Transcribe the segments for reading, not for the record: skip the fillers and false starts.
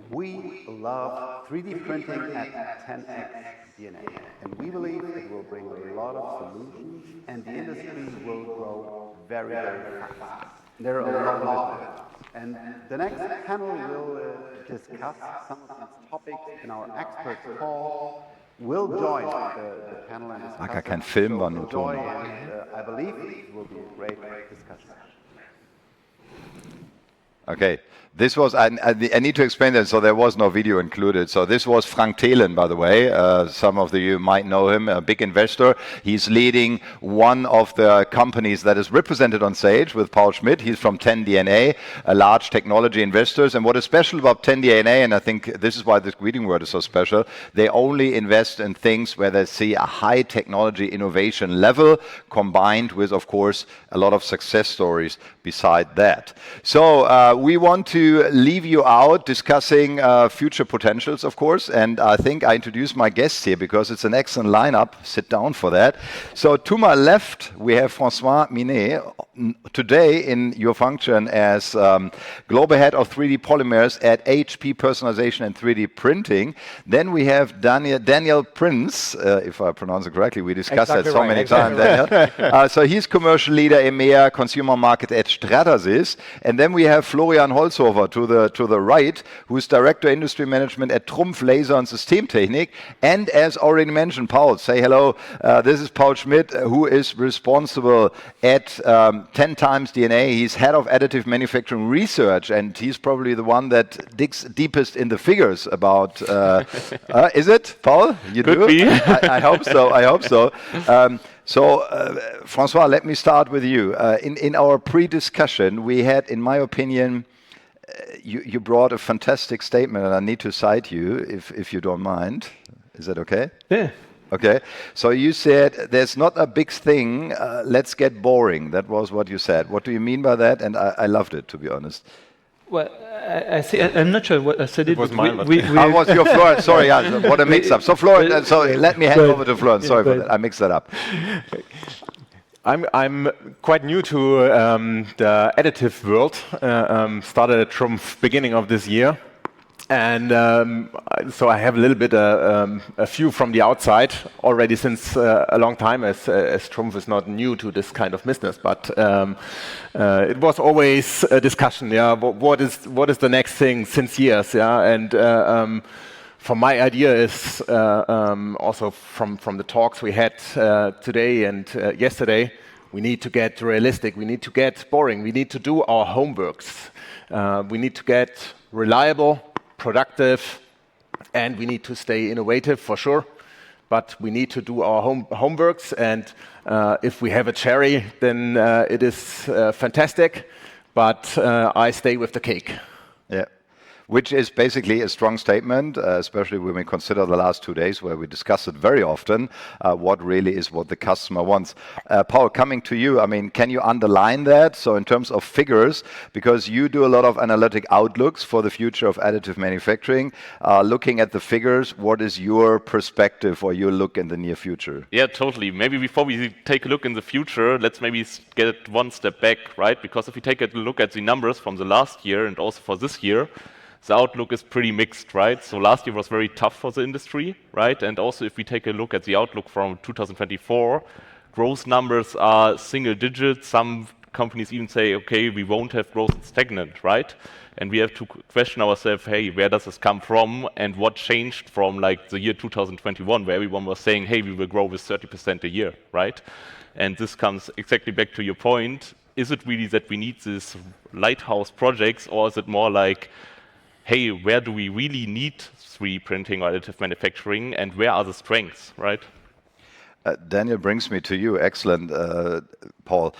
We love 3D printing at 10x DNA, and we believe it will bring a lot of solutions, and the industry will grow very, very fast. There are a lot of it. And the next panel will discuss some of these topics, and our experts, Paul, will join the panel and discuss I can film so on enjoy, and I believe it will be a great discussion. Okay, this was, I need to explain that, so there was no video included. So this was Frank Thelen, by the way. Some of you might know him, a big investor. He's leading one of the companies that is represented on stage with Paul Schmidt. He's from 10DNA, a large technology investors. And what is special about 10DNA, and I think this is why this greeting word is so special, they only invest in things where they see a high technology innovation level combined with, of course, a lot of success stories beside that. So we want to leave you out discussing future potentials, of course, and I think I introduce my guests here because it's an excellent lineup. Sit down for that. So to my left, we have Francois Minec, today in your function as Global Head of 3D Polymers at HP Personalization and 3D Printing. Then we have Daniel Princ, if I pronounce it correctly. We discussed that so many times, Daniel. So he's Commercial Leader EMEA Consumer Market at Stratasys. And then we have Florian Holzhoffer to the right, who's Director Industry Management at TRUMPF Laser and Systemtechnik. And as already mentioned, Paul, say hello. This is Paul Schmidt, who is responsible at 10 times DNA. He's Head of Additive Manufacturing Research, and he's probably the one that digs deepest in the figures about... is it, Paul? You Could do? be. I hope so. I hope so. Francois, let me start with you. In our pre-discussion, we had, in my opinion, you brought a fantastic statement, and I need to cite you, if you don't mind. Is that okay? Yeah. Okay. So you said, there's not a big thing, let's get boring. That was what you said. What do you mean by that? And I loved it, to be honest. Well, I'm not sure what I said. It was mine. How was your Florian? Sorry, yeah, what a mix-up. So Florian, let me hand over to Florian. Sorry for that. I mixed that up. I'm quite new to the additive world. Started at TRUMPF beginning of this year. And so I have a little bit a view from the outside already since a long time, as TRUMPF is not new to this kind of business. But it was always a discussion. Yeah, what is the next thing since years? Yeah, and from my idea is also from the talks we had today and yesterday, we need to get realistic. We need to get boring. We need to do our homeworks. We need to get reliable, productive, and we need to stay innovative for sure, but we need to do our homeworks, and if we have a cherry, then it is fantastic, but I stay with the cake. Yeah. Which is basically a strong statement, especially when we consider the last 2 days where we discuss it very often, what really is what the customer wants. Paul, coming to you, I mean, can you underline that? So in terms of figures, because you do a lot of analytic outlooks for the future of additive manufacturing, looking at the figures, what is your perspective or your look in the near future? Yeah, totally. Maybe before we take a look in the future, let's maybe get one step back, right? Because if we take a look at the numbers from the last year and also for this year, the outlook is pretty mixed, right? So last year was very tough for the industry, right? And also if we take a look at the outlook from 2024, growth numbers are single digits. Some companies even say, okay, we won't have growth, it's stagnant, right? And we have to question ourselves, hey, where does this come from? And what changed from like the year 2021, where everyone was saying, hey, we will grow with 30% a year, right? And this comes exactly back to your point. Is it really that we need these lighthouse projects, or is it more like, hey, where do we really need 3D printing or additive manufacturing, and where are the strengths, right? Daniel brings me to you. Excellent, Paul.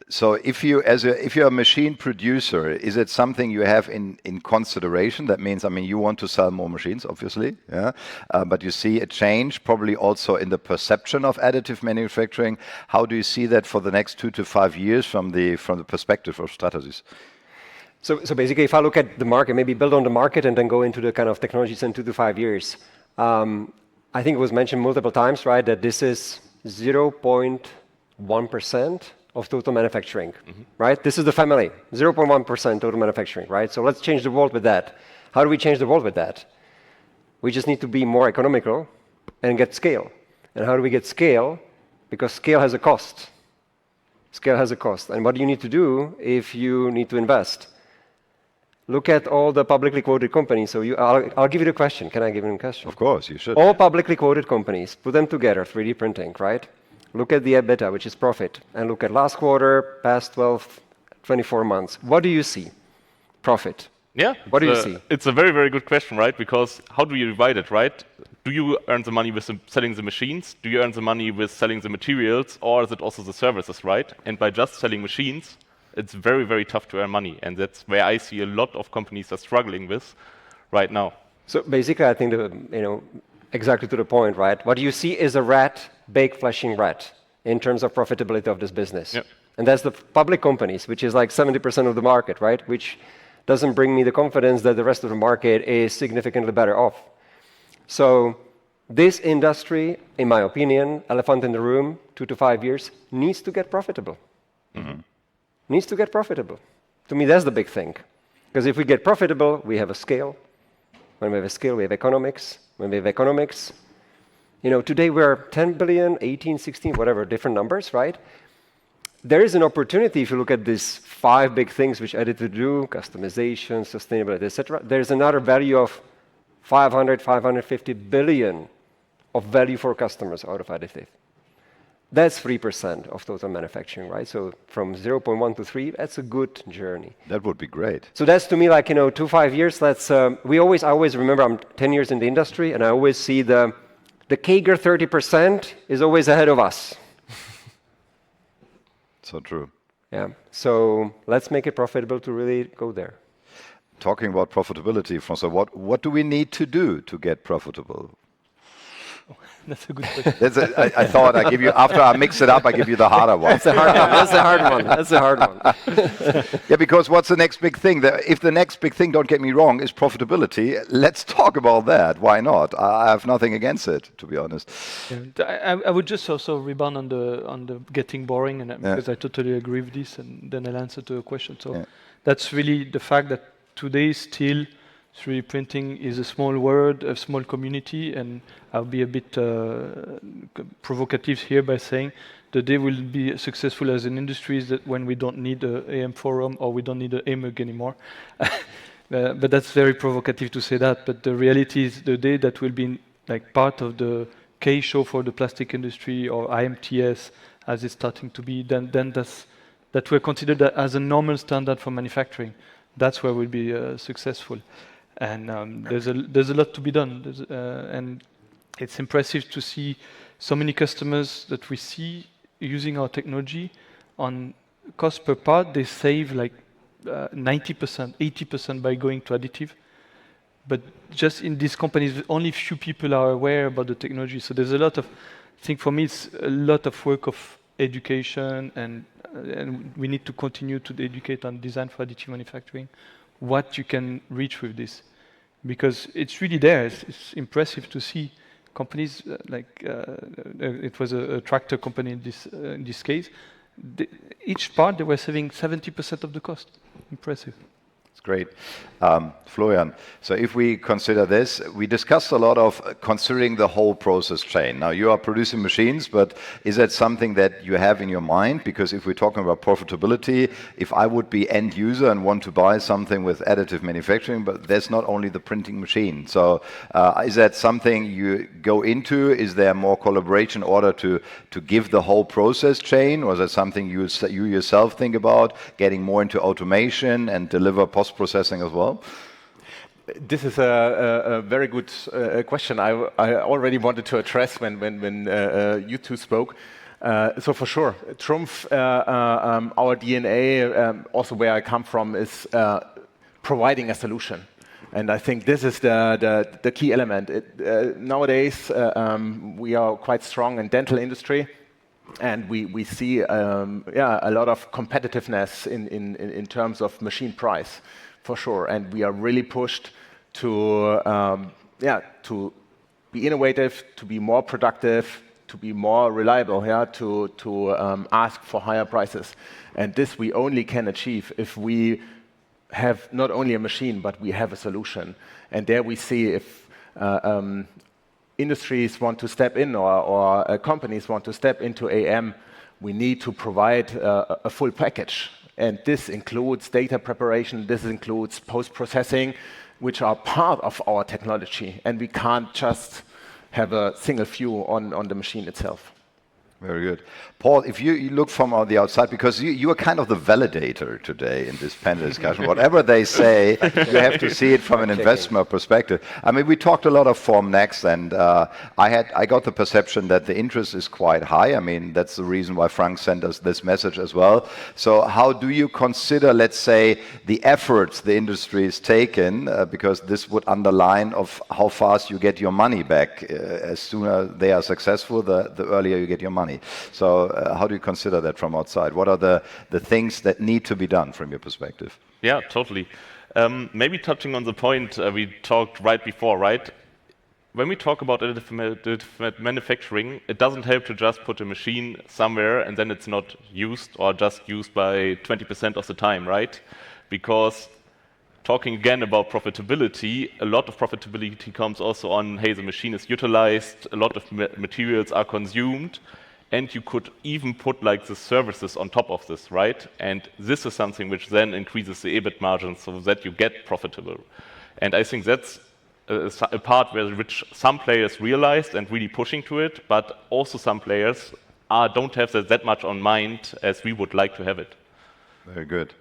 So if you're a machine producer, is it something you have in consideration? That means, I mean, you want to sell more machines, obviously, yeah. But you see a change probably also in the perception of additive manufacturing. How do you see that for the next 2 to 5 years from the perspective of Stratasys? So basically, if I look at the market, maybe build on the market and then go into the kind of technologies in 2 to 5 years. I think it was mentioned multiple times, right, that this is 0.1% of total manufacturing, right? This is the family, 0.1% total manufacturing, right? So let's change the world with that. How do we change the world with that? We just need to be more economical and get scale. And how do we get scale? Because scale has a cost. Scale has a cost. And what do you need to do if you need to invest? Look at all the publicly quoted companies. So I'll give you the question. Can I give you a question? Of course, you should. All publicly quoted companies, put them together, 3D printing, right? Look at the EBITDA, which is profit, and look at last quarter, past 12, 24 months. What do you see? Profit. Yeah. What do you see? It's a very, very good question, right? Because how do you divide it, right? Do you earn the money with selling the machines? Do you earn the money with selling the materials? Or is it also the services, right? And by just selling machines, it's very, very tough to earn money. And that's where I see a lot of companies are struggling with right now. So basically, I think, exactly to the point, right? What you see is a rat, big flashing rat, in terms of profitability of this business. Yep. And that's the public companies, which is like 70% of the market, right? Which doesn't bring me the confidence that the rest of the market is significantly better off. So this industry, in my opinion, elephant in the room, 2 to 5 years, needs to get profitable. Needs to get profitable. To me, that's the big thing. Because if we get profitable, we have a scale. When we have a scale, we have economics. When we have economics, today we're 10 billion, 18, 16, whatever, different numbers, right? There is an opportunity if you look at these 5 big things which Additive do, customization, sustainability, etc. There's another value of 500, 550 billion of value for customers out of Additive. That's 3% of total manufacturing, right? So from 0.1 to 3, that's a good journey. That would be great. So that's to me like, 2 to 5 years. I always remember I'm 10 years in the industry, and I always see the CAGR 30% is always ahead of us. So true. Yeah. So let's make it profitable to really go there. Talking about profitability, Francois, what do we need to do to get profitable? That's a good question. I thought I give you, after I mix it up, I give you the harder one. That's a hard one. That's a hard one. That's a hard one. Yeah, because what's the next big thing? If the next big thing, don't get me wrong, is profitability, let's talk about that. Why not? I have nothing against it, to be honest. Yeah, I would just also rebound on the getting boring, and because I totally agree with this, and then I'll answer to your question. So that's really the fact that today still 3D printing is a small world, a small community, and I'll be a bit provocative here by saying the day will be successful as an industry is that when we don't need an AM forum or we don't need an AMUG anymore. But that's very provocative to say that. But the reality is the day that will be like part of the K show for the plastic industry or IMTS as it's starting to be, then that we're considered as a normal standard for manufacturing. That's where we'll be successful. And there's a lot to be done, and it's impressive to see so many customers that we see using our technology on cost per part. They save like 90%, 80% by going to additive. But just in these companies, only few people are aware about the technology. So there's a lot of, I think for me, it's a lot of work of education, and we need to continue to educate on design for additive manufacturing. What you can reach with this, because it's really there. It's impressive to see companies it was a tractor company in this case. Each part they were saving 70% of the cost. Impressive. It's great. Florian, so if we consider this, we discussed a lot of considering the whole process chain. Now you are producing machines, but is that something that you have in your mind? Because if we're talking about profitability, if I would be end user and want to buy something with additive manufacturing, but there's not only the printing machine. So is that something you go into? Is there more collaboration in order to give the whole process chain? Or is that something you yourself think about, getting more into automation and deliver post-processing as well? This is a very good question. I already wanted to address when you two spoke. So for sure, TRUMPF, our DNA, also where I come from, is providing a solution. And I think this is the key element. Nowadays, we are quite strong in dental industry, and we see a lot of competitiveness in terms of machine price, for sure. And we are really pushed to be innovative, to be more productive, to be more reliable, to ask for higher prices. And this we only can achieve if we have not only a machine, but we have a solution. And there we see if industries want to step in or companies want to step into AM, we need to provide a full package. And this includes data preparation, this includes post-processing, which are part of our technology. And we can't just have a single view on the machine itself. Very good. Paul, if you look from the outside, because you are kind of the validator today in this panel discussion. Whatever they say, you have to see it from an investment perspective. I mean, we talked a lot of Formnext, and I got the perception that the interest is quite high. I mean, that's the reason why Frank sent us this message as well. So how do you consider, let's say, the efforts the industry is taken, because this would underline of how fast you get your money back. As soon as they are successful, the earlier you get your money. So how do you consider that from outside? What are the things that need to be done from your perspective? Yeah, totally. Maybe touching on the point we talked right before, right? When we talk about additive manufacturing, it doesn't help to just put a machine somewhere and then it's not used or just used by 20% of the time, right? Because talking again about profitability, a lot of profitability comes also on, hey, the machine is utilized, a lot of materials are consumed, and you could even put like the services on top of this, right? And this is something which then increases the EBIT margin so that you get profitable. And I think that's a part which some players realized and really pushing to it, but also some players don't have that much on mind as we would like to have it. Very good.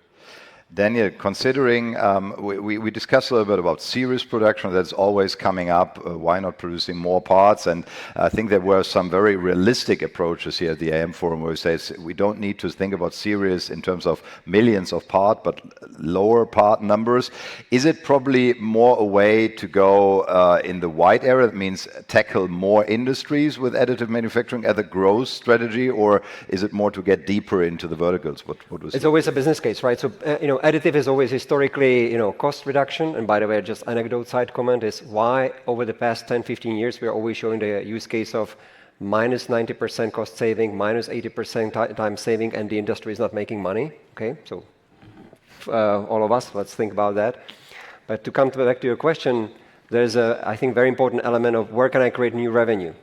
Daniel, considering we discussed a little bit about series production, that's always coming up. Why not producing more parts? And I think there were some very realistic approaches here at the AM Forum where we say we don't need to think about series in terms of millions of parts, but lower part numbers. Is it probably more a way to go in the wide area? That means tackle more industries with additive manufacturing as a growth strategy, or is it more to get deeper into the verticals? What was it's always a business case, right? So additive is always historically, cost reduction. And by the way, just anecdote side comment is why over the past 10, 15 years, we're always showing the use case of minus 90% cost saving, minus 80% time saving, and the industry is not making money. Okay, so all of us, let's think about that. But to come back to your question, there's a, I think, very important element of where can I create new revenue,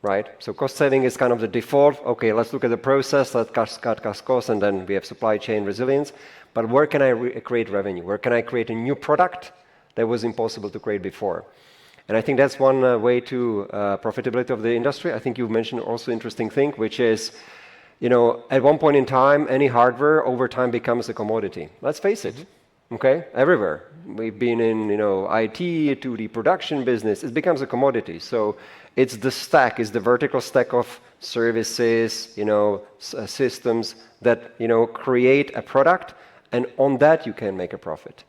right? So cost saving is kind of the default. Okay, let's look at the process, let's cut costs, and then we have supply chain resilience. But where can I create revenue? Where can I create a new product that was impossible to create before? And I think that's one way to profitability of the industry. I think you mentioned also interesting thing, which is, at one point in time, any hardware over time becomes a commodity. Let's face it, okay? Everywhere. We've been in, IT to the production business. It becomes a commodity. So it's the stack, it's the vertical stack of services, systems that, create a product. And on that, you can make a profit.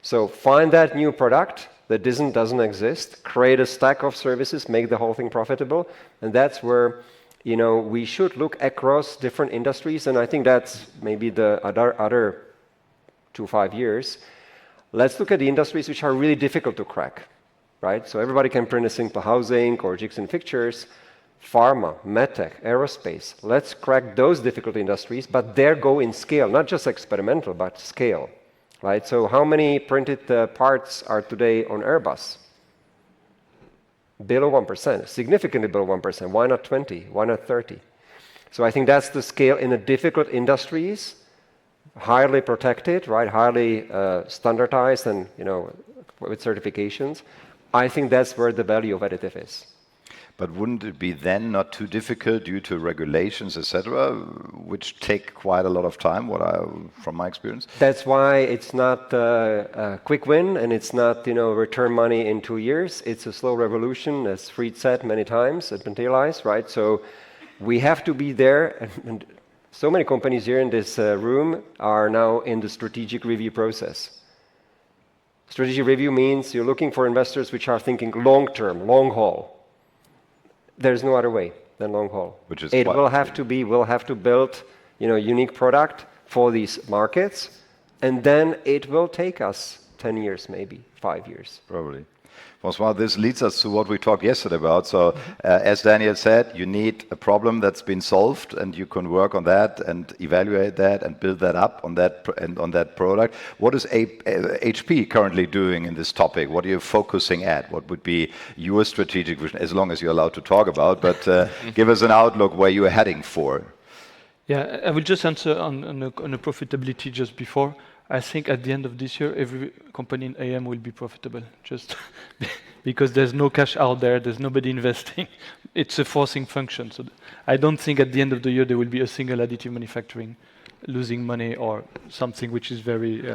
So find that new product that doesn't exist, create a stack of services, make the whole thing profitable. And that's where, we should look across different industries. And I think that's maybe the other 2-5 years. Let's look at the industries which are really difficult to crack, right? So everybody can print a simple housing or jigs and fixtures. Pharma, medtech, aerospace. Let's crack those difficult industries, but there go in scale, not just experimental, but scale, right? So how many printed parts are today on Airbus? Below 1%, significantly below 1%. Why not 20? Why not 30? So I think that's the scale in the difficult industries, highly protected, right? Highly standardized and, with certifications. I think that's where the value of additive is. But wouldn't it be then not too difficult due to regulations, etc., which take quite a lot of time, from my experience? That's why it's not a quick win, and it's not, return money in 2 years. It's a slow revolution, as Fried said many times at Materialize, right? So we have to be there, and so many companies here in this room are now in the strategic review process. Strategic review means you're looking for investors which are thinking long-term, long haul. There's no other way than long haul. We'll have to build, unique product for these markets, and then it will take us 10 years, maybe 5 years. Probably. Francois, this leads us to what we talked yesterday about. So, as Daniel said, you need a problem that's been solved, and you can work on that and evaluate that and build that up on that and on that product. What is HP currently doing in this topic? What are you focusing at? What would be your strategic vision, as long as you're allowed to talk about? But give us an outlook where you are heading for. Yeah, I will just answer on the profitability just before. I think at the end of this year, every company in AM will be profitable, just because there's no cash out there, there's nobody investing. It's a forcing function. So I don't think at the end of the year there will be a single additive manufacturing losing money or something which is very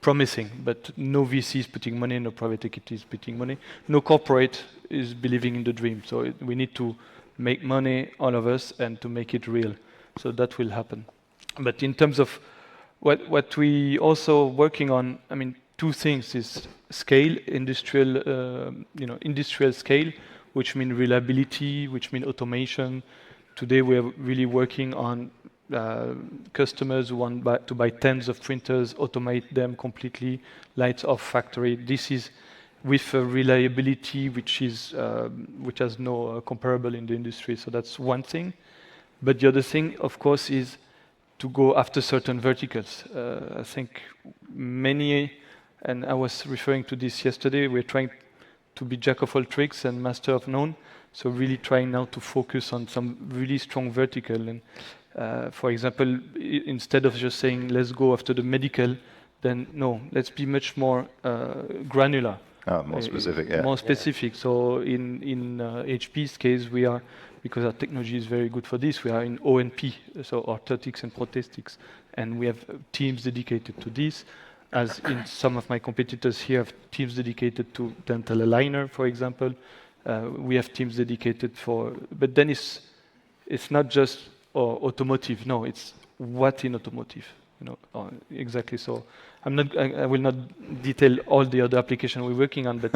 promising. But no VC is putting money, no private equity is putting money, no corporate is believing in the dream. So we need to make money, all of us, and to make it real. So that will happen. But in terms of what we also working on, I mean, two things is scale, industrial scale, which mean reliability, which mean automation. Today we are really working on customers who want to buy tens of printers, automate them completely, lights off factory. This is with a reliability which has no comparable in the industry. So that's one thing. But the other thing, of course, is to go after certain verticals. I think many, and I was referring to this yesterday, we're trying to be jack of all tricks and master of none. So really trying now to focus on some really strong vertical. And for example, instead of just saying, let's go after the medical, then no, let's be much more granular. More specific, yeah. More specific. So in HP's case, we are, because our technology is very good for this, we are in O&P, so orthotics and prosthetics, and we have teams dedicated to this. As in some of my competitors here have teams dedicated to dental aligner, for example. We have teams dedicated for, but then it's not just automotive. No, it's what in automotive. Exactly. So I will not detail all the other applications we're working on, but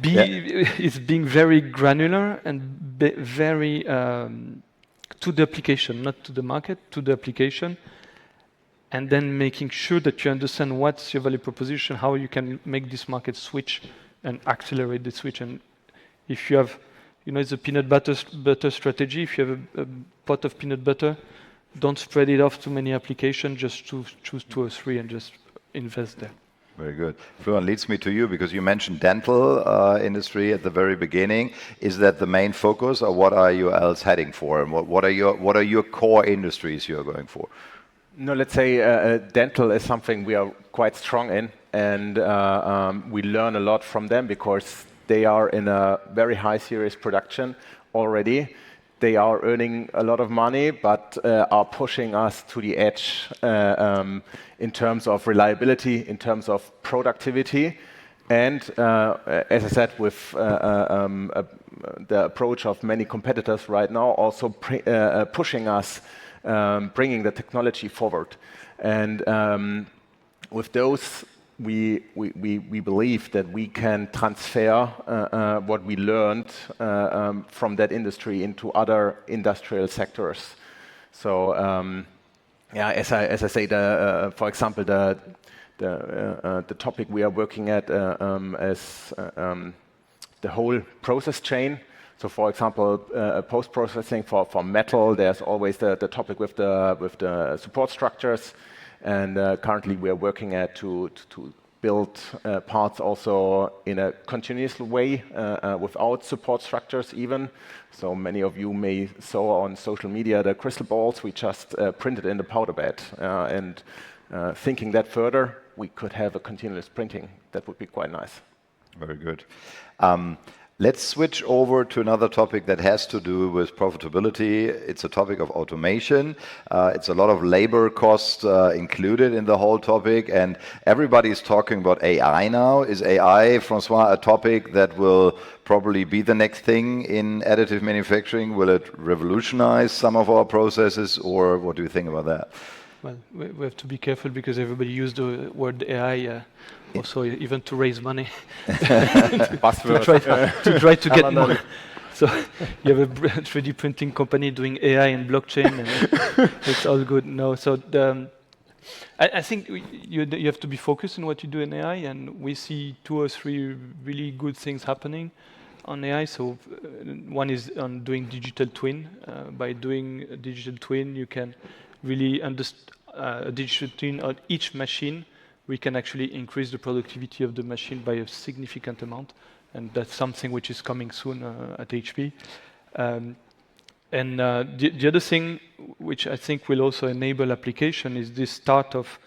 it's being very granular and very to the application, not to the market, to the application, and then making sure that you understand what's your value proposition, how you can make this market switch and accelerate the switch. And if you have, it's a peanut butter strategy. If you have a pot of peanut butter, don't spread it off to many applications, just choose 2 or 3 and just invest there. Very good. Florian, leads me to you because you mentioned dental industry at the very beginning. Is that the main focus, or what are you else heading for? And what are your core industries you're going for? No, let's say dental is something we are quite strong in, and we learn a lot from them because they are in a very high series production already. They are earning a lot of money, but are pushing us to the edge in terms of reliability, in terms of productivity, and as I said, with the approach of many competitors right now, also pushing us, bringing the technology forward. And with those, we believe that we can transfer what we learned from that industry into other industrial sectors. So, as I say, for example, the topic we are working at as the whole process chain. So, for example, post-processing for metal, there's always the topic with the support structures. And currently we are working at to build parts also in a continuous way without support structures even. So many of you may saw on social media the crystal balls we just printed in the powder bed. And thinking that further, we could have a continuous printing. That would be quite nice. Very good. Let's switch over to another topic that has to do with profitability. It's a topic of automation. It's a lot of labor costs included in the whole topic, and everybody's talking about AI now. Is AI, Francois, a topic that will probably be the next thing in additive manufacturing? Will it revolutionize some of our processes, or what do you think about that? Well, we have to be careful because everybody used the word AI also even to raise money to try to get more. So you have a 3D printing company doing AI and blockchain, and it's all good. No, so I think you have to be focused on what you do in AI, and we see 2 or 3 really good things happening on AI. So one is on doing digital twin. By doing a digital twin, you can really understand a digital twin on each machine. We can actually increase the productivity of the machine by a significant amount, and that's something which is coming soon at HP. The other thing which I think will also enable application is this start of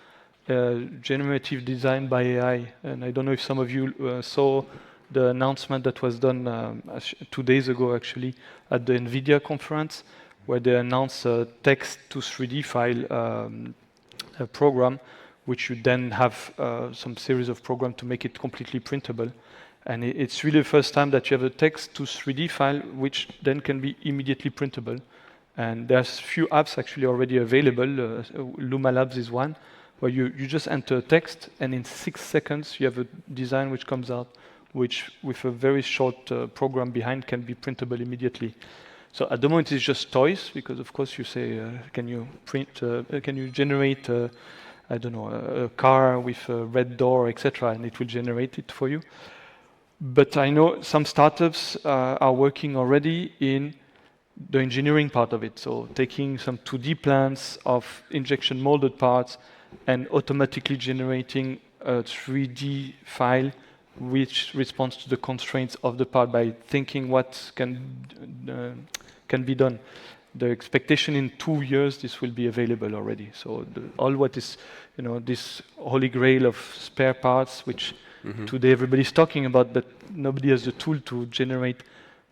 generative design by AI. And I don't know if some of you saw the announcement that was done 2 days ago, actually, at the NVIDIA conference, where they announced a text to 3D file program, which you then have some series of programs to make it completely printable. And it's really the first time that you have a text to 3D file, which then can be immediately printable. And there's few apps actually already available. Luma Labs is one, where you just enter text, and in 6 seconds you have a design which comes out, which with a very short program behind can be printable immediately. So at the moment it's just toys, because of course you say, can you generate, I don't know, a car with a red door, etc., and it will generate it for you. But I know some startups are working already in the engineering part of it. So taking some 2D plans of injection molded parts and automatically generating a 3D file which responds to the constraints of the part by thinking what can be done. The expectation in 2 years this will be available already. So all what is, this holy grail of spare parts, which today everybody's talking about, but nobody has the tool to generate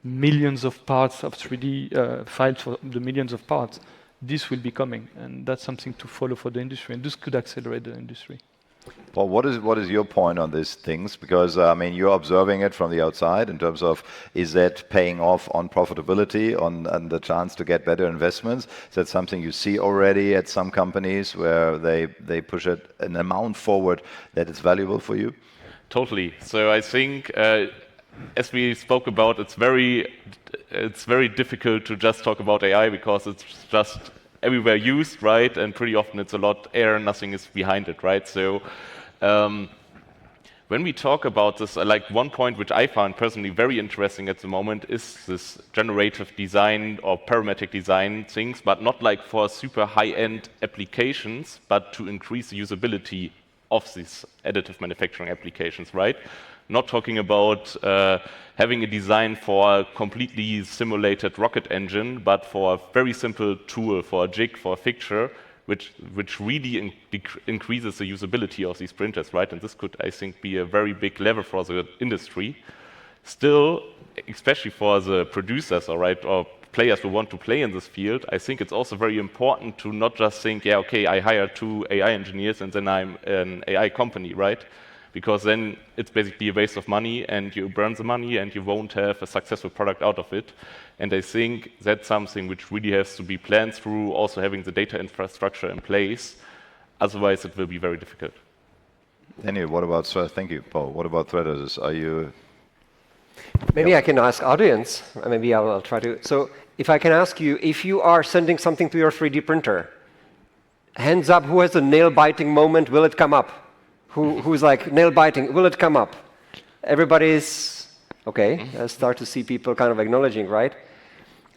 millions of parts of 3D files for the millions of parts. This will be coming, and that's something to follow for the industry, and this could accelerate the industry. Well, what is your point on these things? Because I mean, you're observing it from the outside in terms of, is that paying off on profitability, on the chance to get better investments? Is that something you see already at some companies where they push it an amount forward that is valuable for you? Totally. So I think, as we spoke about, it's very difficult to just talk about AI because it's just everywhere used, right? And pretty often it's a lot air, nothing is behind it, right? So when we talk about this, like one point which I found personally very interesting at the moment is this generative design or parametric design things, but not like for super high-end applications, but to increase the usability of these additive manufacturing applications, right? Not talking about having a design for a completely simulated rocket engine, but for a very simple tool, for a jig, for a fixture, which really increases the usability of these printers, right? And this could, I think, be a very big lever for the industry. Still, especially for the producers, all right, or players who want to play in this field, I think it's also very important to not just think, yeah, okay, I hire 2 AI engineers and then I'm an AI company, right? Because then it's basically a waste of money and you burn the money and you won't have a successful product out of it. And I think that's something which really has to be planned through, also having the data infrastructure in place. Otherwise, it will be very difficult. Anyway, what about, thank you, Paul. What about Stratasys? Are you... Maybe I can ask audience, maybe I'll try to. So if I can ask you, if you are sending something to your 3D printer, hands up, who has a nail-biting moment, will it come up? Who's like, nail-biting, will it come up? Everybody's, okay, I start to see people kind of acknowledging, right?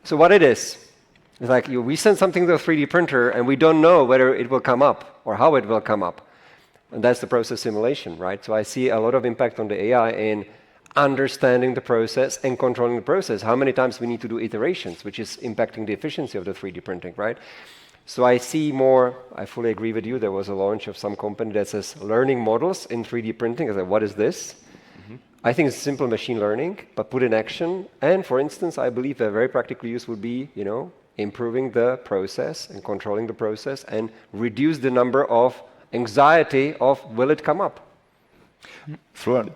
So what it is like we send something to a 3D printer and we don't know whether it will come up or how it will come up. And that's the process simulation, right? So I see a lot of impact on the AI in understanding the process and controlling the process. How many times we need to do iterations, which is impacting the efficiency of the 3D printing, right? So I see more, I fully agree with you, there was a launch of some company that says learning models in 3D printing. I said, what is this? I think it's simple machine learning, but put in action. And for instance, I believe a very practical use would be, improving the process and controlling the process and reduce the number of anxiety of will it come up? Florian,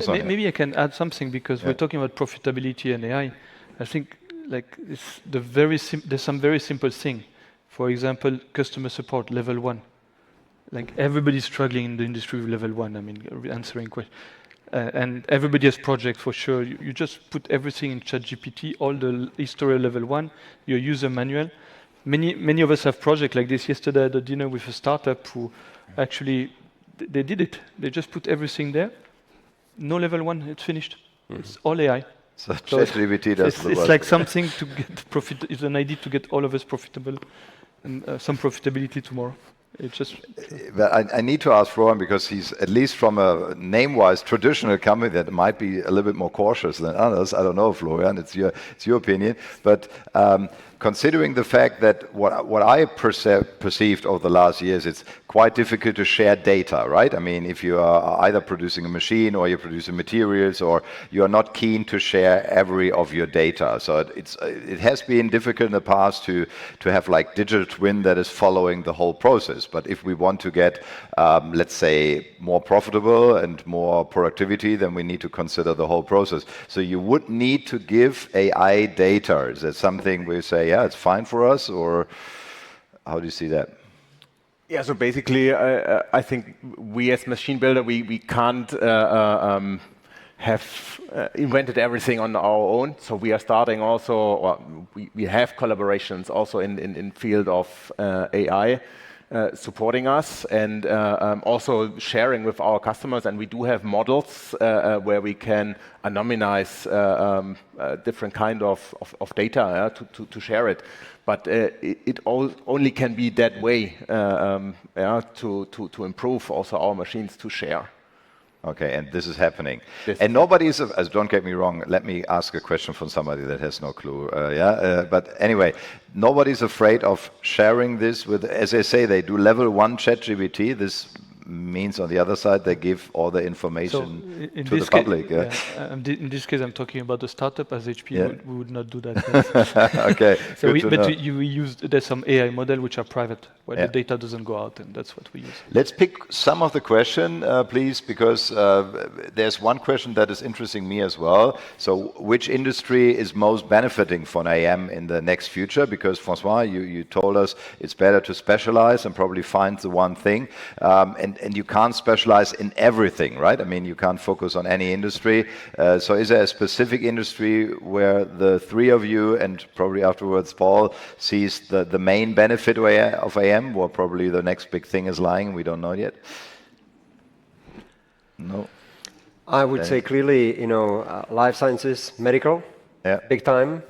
maybe I can add something because we're talking about profitability and AI. I think like there's some very simple thing. For example, customer support level 1. Like everybody's struggling in the industry with level 1. I mean, answering questions, and everybody has projects for sure. You just put everything in ChatGPT, all the history level 1, your user manual. many of us have projects like this. Yesterday I had a dinner with a startup who actually, they did it. They just put everything there. No level 1, it's finished. It's all AI. So ChatGPT does the work. It's like something to get profit. It's an idea to get all of us profitable and some profitability tomorrow. It's just. But I need to ask Florian, because he's, at least from a name-wise, traditional company that might be a little bit more cautious than others. I don't know, Florian, it's your opinion. But considering the fact that what I perceived over the last years, it's quite difficult to share data, right? I mean, if you are either producing a machine or you're producing materials, or you are not keen to share every of your data. So it has been difficult in the past to have like digital twin that is following the whole process. But if we want to get, let's say, more profitable and more productivity, then we need to consider the whole process. So you would need to give AI data. Is that something we say, yeah, it's fine for us, or how do you see that? Yeah, so basically, I think we as machine builder, we can't have invented everything on our own. So we are starting also, or we have collaborations also in field of AI supporting us, and also sharing with our customers. And we do have models where we can anonymize different kind of data to share it. But it only can be that way to improve also our machines to share. Okay, and this is happening. Yes. And nobody is, don't get me wrong, let me ask a question from somebody that has no clue. But anyway, nobody's afraid of sharing this with, as they say, they do level 1 ChatGPT. This means on the other side, they give all the information to the public. In this case, I'm talking about the startup. As HP, we would not do that. Okay, so we use, there's some AI model which are private, where the data doesn't go out, and that's what we use. Let's pick some of the question, please, because there's one question that is interesting me as well. So which industry is most benefiting from AM in the next future? Because Francois, you told us it's better to specialize and probably find the one thing. And you can't specialize in everything, right? I mean, you can't focus on any industry. So is there a specific industry where the three of you, and probably afterwards Paul, sees the main benefit of AM, or probably the next big thing is lying, we don't know yet? No? I would say clearly, life sciences, medical, big time.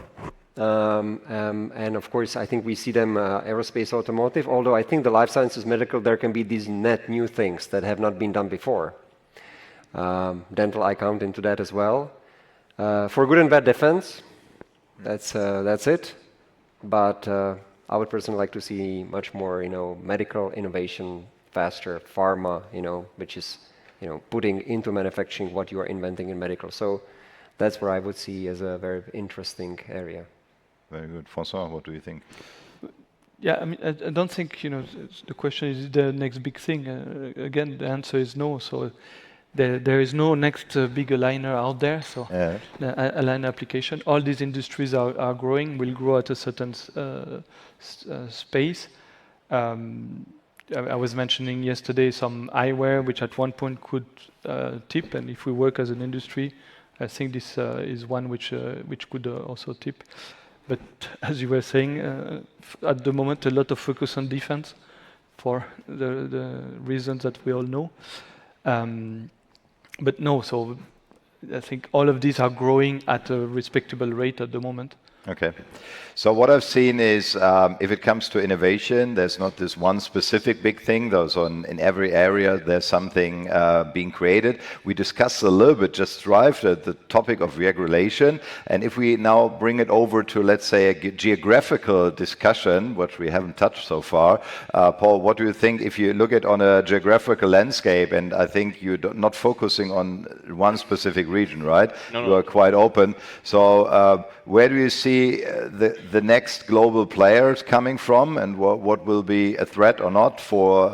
And of course, I think we see them aerospace, automotive, although I think the life sciences, medical, there can be these net new things that have not been done before. Dental, I count into that as well. For good and bad, defense, that's it. But I would personally like to see much more, medical innovation, faster, pharma, which is, putting into manufacturing what you are inventing in medical. So that's where I would see as a very interesting area. Very good. Francois, what do you think? Yeah, I mean, I don't think, the question is the next big thing. Again, the answer is no. So there is no next big aligner out there. So the aligner application, all these industries are growing, will grow at a certain space. I was mentioning yesterday some eyewear, which at one point could tip. And if we work as an industry, I think this is one which could also tip. But as you were saying, at the moment, a lot of focus on defense for the reasons that we all know. But no, so I think all of these are growing at a respectable rate at the moment. Okay. So what I've seen is, if it comes to innovation, there's not this one specific big thing, though. So in every area, there's something being created. We discussed a little bit, just the topic of regulation. And if we now bring it over to, let's say, a geographical discussion, which we haven't touched so far, Paul, what do you think if you look at on a geographical landscape? And I think you're not focusing on one specific region, right? No. You are quite open. So where do you see the next global players coming from, and what will be a threat or not for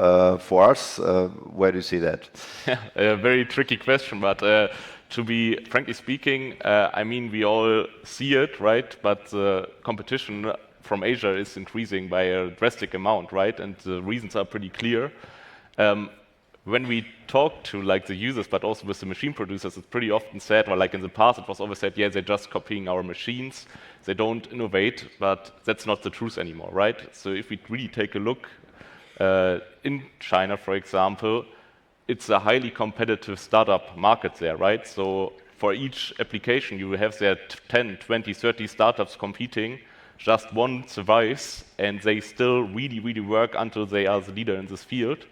us? Where do you see that? Yeah, a very tricky question, but to be frankly speaking, I mean, we all see it, right? But the competition from Asia is increasing by a drastic amount, right? And the reasons are pretty clear. when we talk to like the users, but also with the machine producers, it's pretty often said, or like in the past, it was always said, yeah, they're just copying our machines, they don't innovate, but that's not the truth anymore, right? So if we really take a look in China, for example, it's a highly competitive startup market there, right? So for each application, you have there 10, 20, 30 startups competing, just one survives, and they still really, really work until they are the leader in this field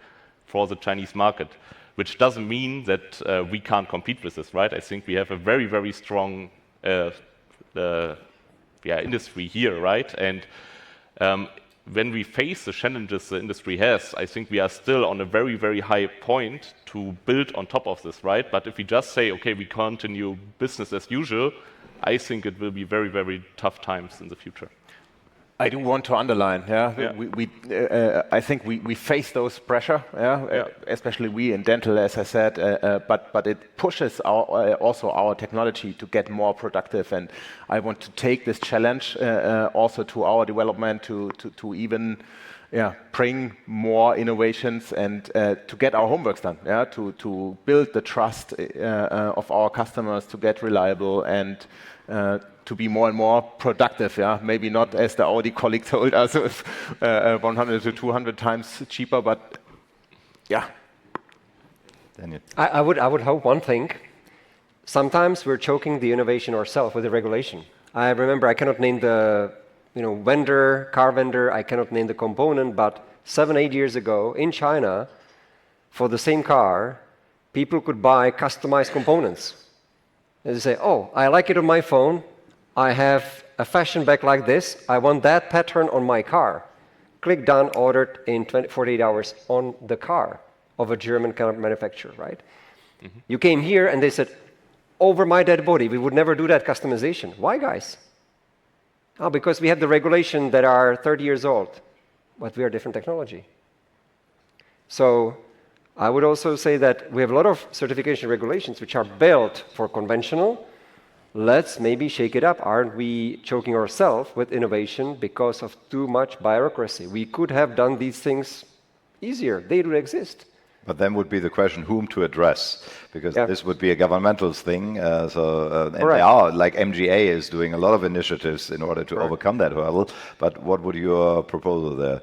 for the Chinese market, which doesn't mean that we can't compete with this, right? I think we have a very, very strong industry here, right? And when we face the challenges the industry has, I think we are still on a very, very high point to build on top of this, right? But if we just say, okay, we continue business as usual, I think it will be very, very tough times in the future. I do want to underline, I think we face those pressure, especially we in dental, as I said, but it pushes also our technology to get more productive, and I want to take this challenge also to our development to even bring more innovations and to get our homeworks done, to build the trust of our customers, to get reliable and to be more and more productive, maybe not as the Audi colleague told us, 100 to 200 times cheaper, but Daniel. I would hope one thing. Sometimes we're choking the innovation ourselves with the regulation. I remember I cannot name the vendor, car vendor, I cannot name the component, but 7, 8 years ago in China, for the same car, people could buy customized components. They say, oh, I like it on my phone, I have a fashion bag like this, I want that pattern on my car. Click done, ordered in 48 hours on the car of a German car manufacturer, right? Mm-hmm. You came here and they said, over my dead body, we would never do that customization. Why, guys? Oh, because we have the regulation that are 30 years old, but we are different technology. So I would also say that we have a lot of certification regulations which are built for conventional. Let's maybe shake it up. Aren't we choking ourselves with innovation because of too much bureaucracy? We could have done these things easier. They do exist. But then would be the question whom to address, because this would be a governmental thing. And they are, like MGA is doing a lot of initiatives in order to overcome that hurdle. But what would your proposal there?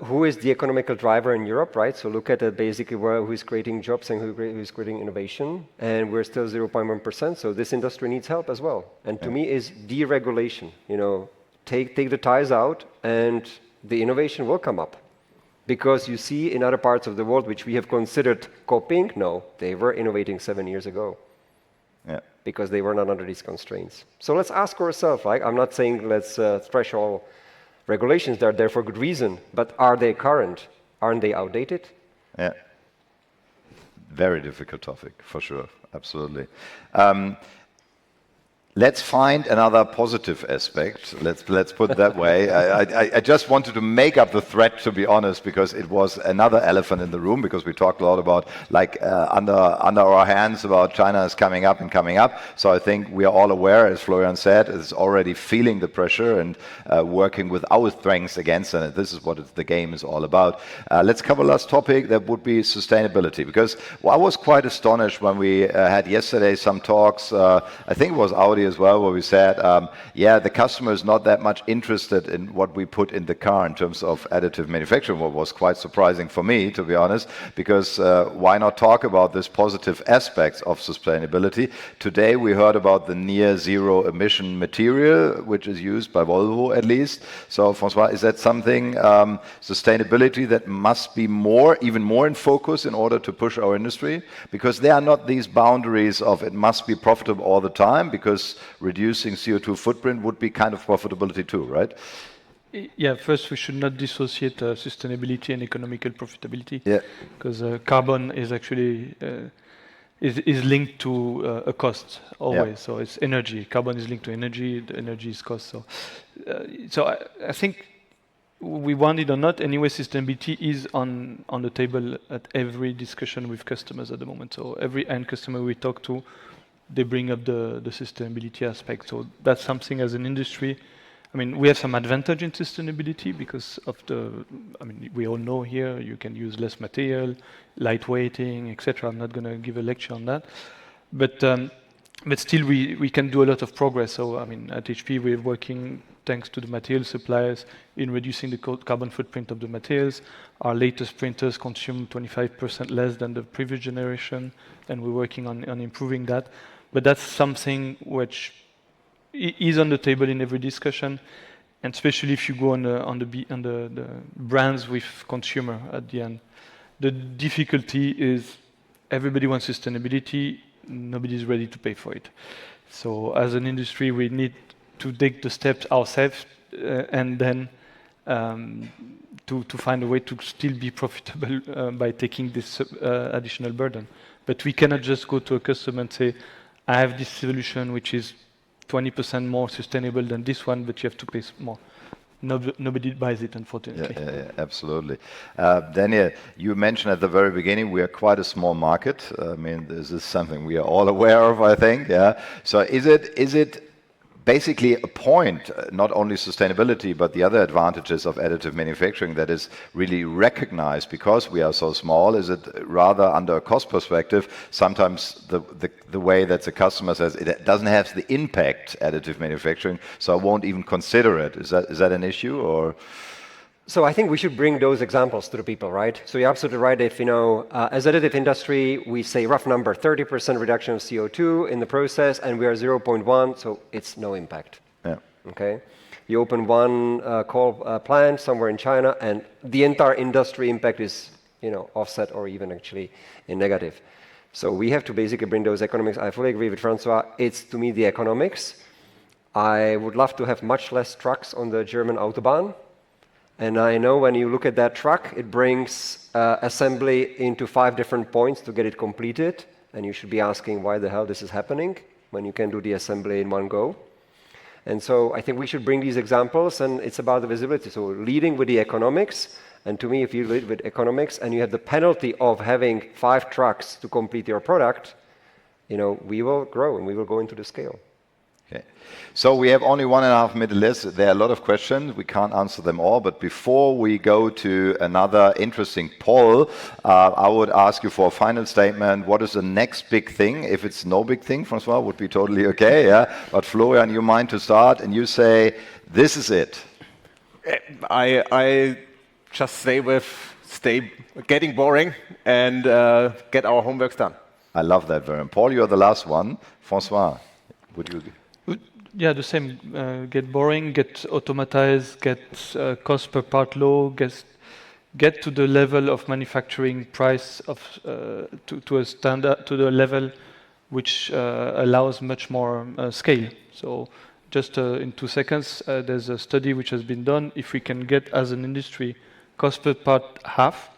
Who is the economical driver in Europe, right? So look at basically who is creating jobs and who is creating innovation. And we're still 0.1%, so this industry needs help as well. And to me is deregulation. Take the ties out and the innovation will come up. Because you see in other parts of the world, which we have considered copying, no, they were innovating 7 years ago. Yeah. Because they were not under these constraints. So let's ask ourselves, right? I'm not saying let's thrash all regulations that are there for good reason, but are they current? Aren't they outdated? Yeah. Very difficult topic, for sure. Absolutely. Let's find another positive aspect. Let's put it that way. I just wanted to make up the threat, to be honest, because it was another elephant in the room, because we talked a lot about, under our hands, about China is coming up and coming up. So I think we are all aware, as Florian said, is already feeling the pressure and working with our strengths against it. This is what the game is all about. Let's cover last topic, that would be sustainability, because I was quite astonished when we had yesterday some talks, I think it was Audi as well, where we said, the customer is not that much interested in what we put in the car in terms of additive manufacturing, what was quite surprising for me, to be honest, because why not talk about this positive aspects of sustainability? Today we heard about the near zero emission material, which is used by Volvo at least. So Francois, is that something, sustainability, that must be even more in focus in order to push our industry? Because there are not these boundaries of it must be profitable all the time, because reducing CO2 footprint would be kind of profitability too, right? Yeah, first we should not dissociate sustainability and economical profitability. Yeah. Because carbon is actually is linked to a cost always. Yeah. So it's energy. Carbon is linked to energy. The energy is cost. So I think we want it or not, anyway, sustainability is on the table at every discussion with customers at the moment. So every end customer we talk to, they bring up the sustainability aspect. So that's something as an industry I mean, we have some advantage in sustainability because of we all know here you can use less material, lightweighting, etc. I'm not going to give a lecture on that, but still we can do a lot of progress. So I mean, at HP we're working thanks to the material suppliers in reducing the carbon footprint of the materials. Our latest printers consume 25% less than the previous generation, and we're working on improving that. But that's something which is on the table in every discussion, and especially if you go on the brands with consumer at the end. The difficulty is everybody wants sustainability, nobody's ready to pay for it. So as an industry, we need to take the steps ourselves and then to find a way to still be profitable by taking this additional burden. But we cannot just go to a customer and say, I have this solution which is 20% more sustainable than this one, but you have to pay more. Nobody buys it, unfortunately. Yeah, absolutely. Daniel, you mentioned at the very beginning we are quite a small market. I mean, this is something we are all aware of, I think. Yeah. So is it basically a point, not only sustainability, but the other advantages of additive manufacturing that is really recognized because we are so small? Is it rather under a cost perspective, sometimes the way that the customer says it doesn't have the impact additive manufacturing, so I won't even consider it. Is that an issue or? So I think we should bring those examples to the people, right? So you're absolutely right. If as additive industry, we say rough number 30% reduction of CO2 in the process, and we are 0.1, so it's no impact. Yeah. Okay. You open one coal plant somewhere in China, and the entire industry impact is offset or even actually in negative. So we have to basically bring those economics. I fully agree with Francois. It's to me the economics. I would love to have much less trucks on the German Autobahn. And I know when you look at that truck, it brings assembly into 5 different points to get it completed. And you should be asking why the hell this is happening when you can do the assembly in one go. And so I think we should bring these examples, and it's about the visibility. So leading with the economics. And to me, if you lead with economics and you have the penalty of having 5 trucks to complete your product, we will grow and we will go into the scale. Okay. So we have only 1.5 minutes left. There are a lot of questions. We can't answer them all. But before we go to another interesting poll, I would ask you for a final statement. What is the next big thing? If it's no big thing, Francois, would be totally okay. Yeah. But Florian, you mind to start? And you say, this is it. I just stay getting boring and get our homework done. I love that very much. Paul, you're the last one. Francois, would you? Yeah, the same. Get boring, get automatized, get cost per part low, get to the level of manufacturing price of to a standard, to the level which allows much more scale. So just in 2 seconds, there's a study which has been done. If we can get as an industry cost per part half,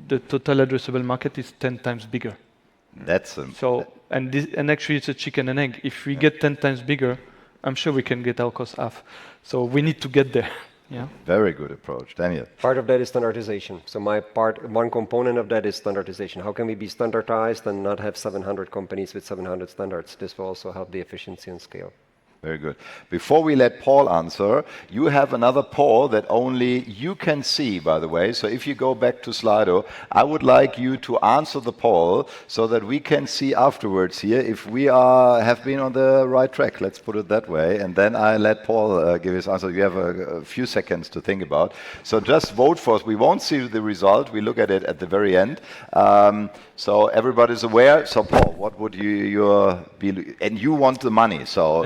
the total addressable market is 10 times bigger. That's so, and actually it's a chicken and egg. If we get 10 times bigger, I'm sure we can get our cost half. So we need to get there. Yeah. Very good approach, Daniel. Part of that is standardization. So one component of that is standardization. How can we be standardized and not have 700 companies with 700 standards? This will also help the efficiency and scale. Very good. Before we let Paul answer, you have another poll that only you can see, by the way. So if you go back to Slido, I would like you to answer the poll so that we can see afterwards here if we have been on the right track. Let's put it that way. And then I let Paul give his answer. You have a few seconds to think about. So just vote for us. We won't see the result. We look at it at the very end. So everybody's aware. So Paul, what would you be? And you want the money. So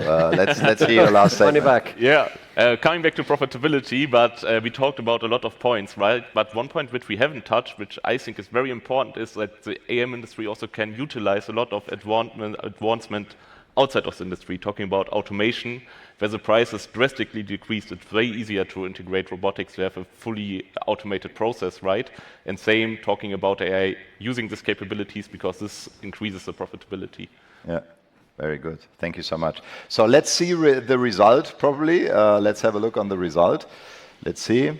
let's hear your last statement. Money back. Yeah. Coming back to profitability, but we talked about a lot of points, right? But one point which we haven't touched, which I think is very important, is that the AM industry also can utilize a lot of advancement outside of the industry, talking about automation, where the price is drastically decreased. It's way easier to integrate robotics to have a fully automated process, right? And same talking about AI using these capabilities because this increases the profitability. Yeah. Very good. Thank you so much. So let's see the result, probably. Let's have a look on the result. Let's see.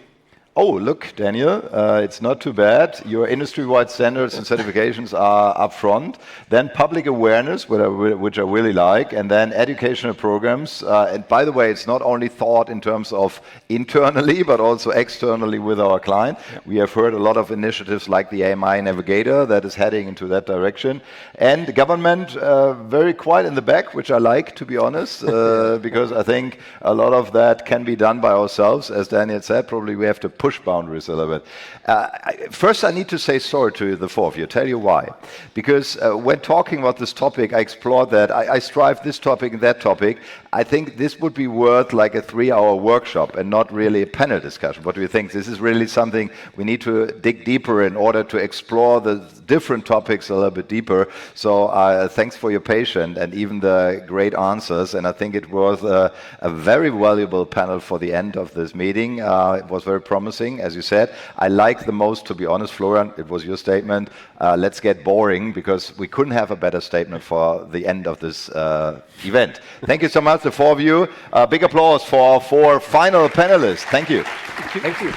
Oh, look, Daniel, it's not too bad. Your industry-wide standards and certifications are up front. Then public awareness, which I really like, and then educational programs. And by the way, it's not only thought in terms of internally, but also externally with our client. We have heard a lot of initiatives like the AMI Navigator that is heading into that direction. And the government, very quiet in the back, which I like, to be honest, because I think a lot of that can be done by ourselves. As Daniel said, probably we have to push boundaries a little bit. First, I need to say sorry to the four of you. I'll tell you why. Because when talking about this topic, I explored that. I strive this topic and that topic. I think this would be worth like a 3-hour workshop and not really a panel discussion. What do you think? This is really something we need to dig deeper in order to explore the different topics a little bit deeper. So thanks for your patience and even the great answers. And I think it was a very valuable panel for the end of this meeting. It was very promising, as you said. I like the most, to be honest, Florian, it was your statement. Let's get boring, because we couldn't have a better statement for the end of this event. Thank you so much, the four of you. Big applause for our 4 final panelists. Thank you. Thank you.